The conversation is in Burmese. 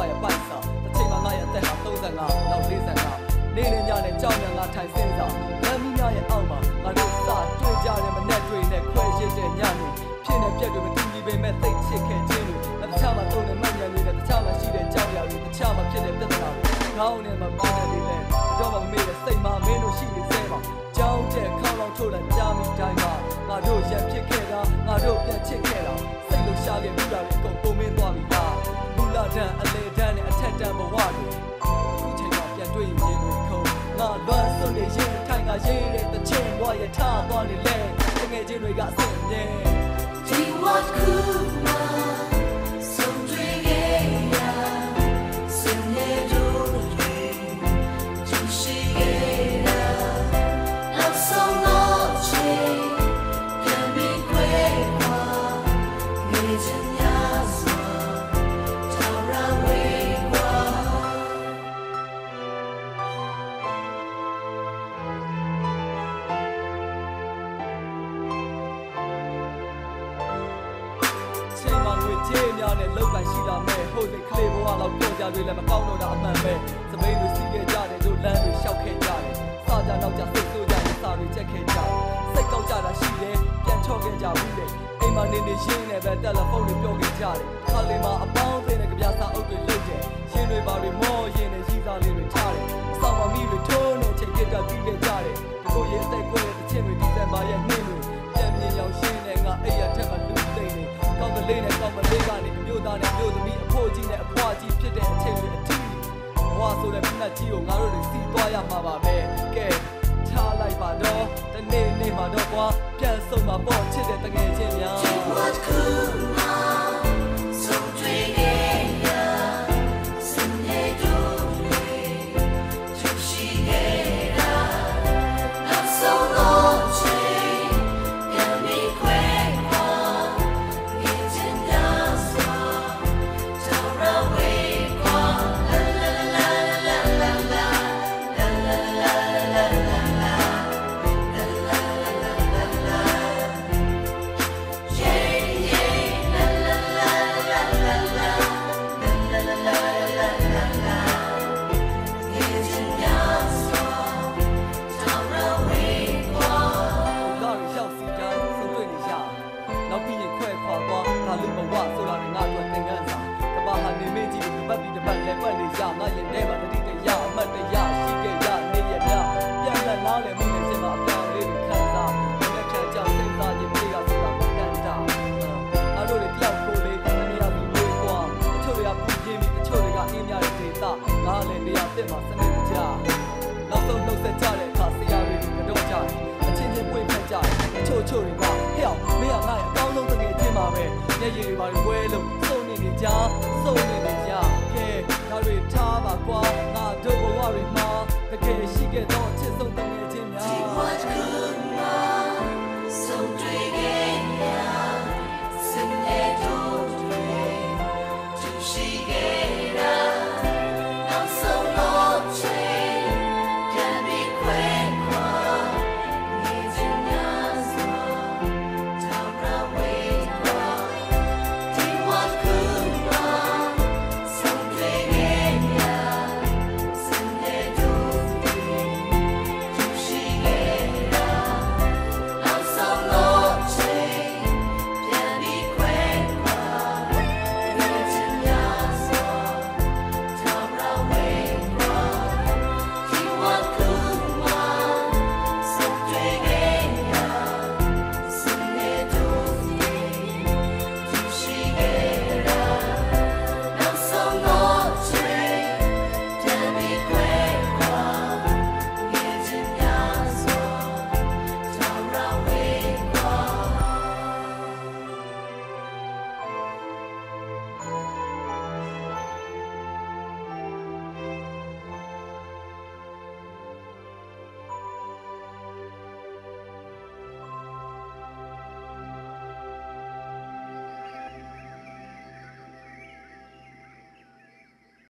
ရဲ့ပိုက်ဆောင်တစ်ချိန်မှာငါရဲ့အသက်ဟာ35နောက်45နေနေညနဲ့ကြောက်ရငါထိုင်စင်းဆောင်လမ်းမီးများရဲ့အောက်မှာငါတို့စတွေ့ကြတဲ့မနဲ့တွေနဲ့ခွဲရစ်တဲ့ညနေဖြစ်နေပြက်တွေမတူညီပေမဲ့သိချစ်ခဲ့ခြင်းတွေတခြားမှာသုံးတဲ့မှတ်ဉာဏ်တွေနဲ့တခြားမှာရှိတဲ့ကြောက်ရတွေတခြားမှာဖြစ်တဲ့ပြဿနာတွေခေါင်းနဲ့မပန်းတဲ့လေးလဲတော့မမေ့တဲ့စိတ်မှာမင်းတို့ရှိနေသေးပါကြောင်းတဲ့ခေါင်းလောက်ထိုးတဲ့ကြားမိတိုင်းမှာငါတို့ရံဖြစ်ခဲ့တာငါတို့ပြန်ချစ်ခဲ့တာစိတ်လုံးရှားခဲ့ပြီးတာတွေအကုန်ပုံမင်းသွားပြီလားမူလတန်းအလေတန်းနဲ့အထက်တန်းဘဝတွေအခုချိန်မှာပြန်တွေ့ရင်တွေခုံငါလွမ်းစွန့်နေရင်ထိုင်ကရေးတဲ့တချင်ဘဝရထားသွားနေလဲတကယ်ချင်းတွေကအဆင်ပြေ Do what could not so dream Sine do to see Love so noche can be great Nijanyasa Tara Wigwa ချိန်မှာငွေကြေးများနဲ့လောက်ကန်ရှိလာမဲ့ဟိုစိတ်ကလေးဘဝလောက်ကြောက်ကြတွေလည်းမကောင်းတော့တာအမှန်ပဲစပိန်လိုစီးခဲ့ကြတယ်တို့လမ်းတွေလျှောက်ခဲ့ကြတယ်စာကြနောက်ကြစိတ်ဆိုးကြရင်စာတွေချက်ခဲ့ကြတယ်စိတ်ကောက်ကြတာရှိတယ်ပြန်ချော့ခဲ့ကြဘူးလေအိမ်မှာနေနေရင်းနဲ့ပဲတယ်လီဖုန်းတွေပြောခဲ့ကြတယ်ခါလေးမှာအပေါင်းအသင်းနဲ့ကြပြစာအုပ်တွေလုပ်တယ်ရင်းတွေပါတွေမောရင်းနဲ့ရီးသားလေးတွေထားတယ်အဆောင်မှာမိတွေထိုးနေချိန်ကြတာပြီးခဲ့ကြတယ်ဒီကိုရဲ့အသက်ကွဲတဲ့ချင်းတွေဒီဇင်ဘာရဲ့နှင်းတွေပြန်မြင်ရောက်ရှင်းနဲ့ငါအဲ့ရထက်မှလူသိနေကောင်းကလေးနဲ့ကောင်းမလေးကနေအမျိုးသားနဲ့မျိုးသမီးအဖိုးကြီးနဲ့အဖွားကြီးဖြစ်တဲ့အချိန်တွေအထီးဘဝဆိုတဲ့ပြတ်ကြီးကိုငါတို့တွေစီးသွားရမှာပါပဲကဲထားလိုက်ပါတော့တနေ့နေ့မှာတော့ကွာပြန်ဆုံးမှာပေါ့ချစ်တဲ့တကယ်ချင်းများ Do what could not so dream Sine do to see Love so noche can be great Nijanyasa Tara Wigwa La la la la la la La la la la la la La la la la la Yeah yeah La la la la la la La la la la la la Nijanyasa Tara Wigwa လာရောက်စီတိုင်းဆုံးတွေ့နေရနောက်ပြီးရင်ခွဲခွာသွားဒါလူဘဝဆိုတာငါတို့သင်ခန်းစာတပါဟာနေမေးကြည့်ပြီးပတ်ပြီးတပတ်လဲပတ်နေရငါရင်ထဲမှာတတိတရအမှတ်တရရှိခဲ့ရနေရမြပြန်လက်နားလည်းမှုနဲ့စင်မှာအပြောင်းလေးတွေခံစားလက်ခံကြောင့်စိတ်သားခြင်းပြေကဆိုတာမတန်တာအားတို့တွေတယောက်ကိုလေးအနေအချင်းလေးကွာတချို့တွေကပူပြင်းပြီးတချို့တွေကအင်းများတဲ့ဒေသငါလည်းနေရာတက်မှာစနစ်တကျနောက်ဆုံးနှုတ်ဆက်ကြတဲ့အခါဆရာတွေကတော့ကြတယ်အချင်းချင်းပွေ့ဖက်ကြတယ်အချို့တွေကဟဲ့မင်းကငါ့ရဲ့အကောင်းဆုံးတကယ်ချင်းပါပဲမျက်ရည်တွေပါဝဲလို့စုံနေကြ